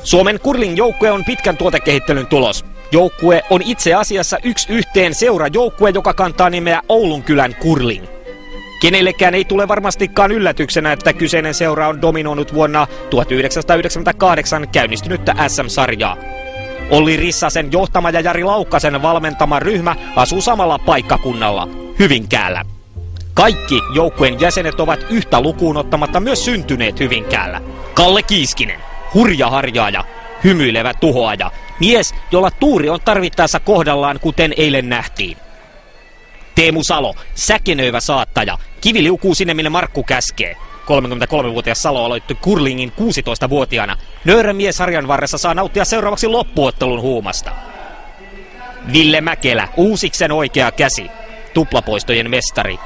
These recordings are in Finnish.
Suomen curling-joukkue on pitkän tuotekehittelyn tulos. Joukkue on itse asiassa 1-1 seurajoukkue, joka kantaa nimeä Oulunkylän Curling. Kenellekään ei tule varmastikaan yllätyksenä, että kyseinen seura on dominoinut vuonna 1998 käynnistynyttä SM-sarjaa. Olli Rissasen johtama ja Jari Laukkasen valmentama ryhmä asuu samalla paikkakunnalla, Hyvinkäällä. Kaikki joukkueen jäsenet ovat yhtä lukuun ottamatta myös syntyneet Hyvinkäällä. Kalle Kiiskinen, hurja harjaaja, hymyilevä tuhoaja, mies, jolla tuuri on tarvittaessa kohdallaan, kuten eilen nähtiin. Teemu Salo, säkenöivä saattaja, kivi liukuu sinne, minne Markku käskee. 33-vuotias Salo aloitti curlingin 16-vuotiaana. Nöyrä mies harjan varressa saa nauttia seuraavaksi loppuottelun huumasta. Ville Mäkelä, Uusiksen oikea käsi, tuplapoistojen mestari.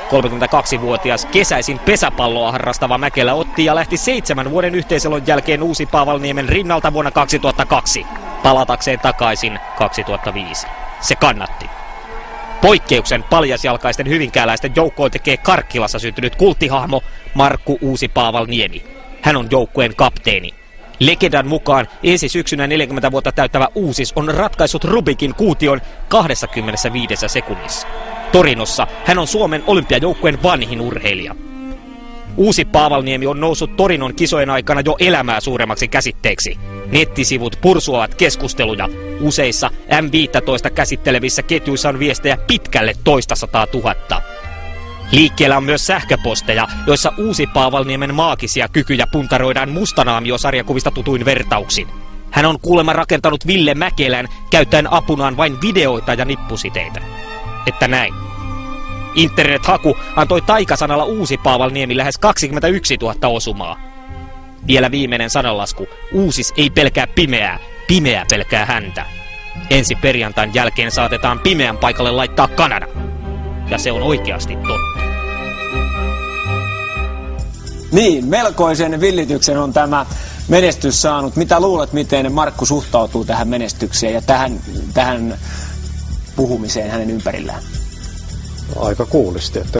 32-vuotias kesäisin pesäpalloa harrastava Mäkelä otti ja lähti 7 vuoden yhteiselon jälkeen Uusi-Paavalniemen rinnalta vuonna 2002, palatakseen takaisin 2005. Se kannatti. Poikkeuksen paljasjalkaisten hyvinkääläisten joukkoon tekee Karkkilassa syntynyt kulttihahmo Markku Uusi-Paavalniemi. Hän on joukkueen kapteeni. Legendan mukaan ensi syksynä 40 vuotta täyttävä Uusis on ratkaissut Rubikin kuution 25 sekunnissa. Torinossa hän on Suomen olympiajoukkueen vanhin urheilija. Uusi-Paavalniemi on noussut Torinon kisojen aikana jo elämää suuremmaksi käsitteeksi. Nettisivut pursuavat keskusteluja. Useissa M15 käsittelevissä ketjuissa on viestejä pitkälle 200 000. Liikkeellä on myös sähköposteja, joissa Uusi-Paavalniemen maagisia kykyjä puntaroidaan Mustanaamio-sarjakuvista tutuin vertauksin. Hän on kuulemma rakentanut Ville Mäkelän käyttäen apunaan vain videoita ja nippusiteitä. Että näin. Internet-haku antoi taikasanalla Uusi-Paavalniemi lähes 21 000 osumaa. Vielä viimeinen sananlasku. Uusis ei pelkää pimeää, pimeä pelkää häntä. Ensi perjantain jälkeen saatetaan pimeän paikalle laittaa Kanada. Ja se on oikeasti totta. Niin, melkoisen villityksen on tämä menestys saanut. Mitä luulet, miten Markku suhtautuu tähän menestykseen ja tähän puhumiseen hänen ympärillään? Aika kuulisti, että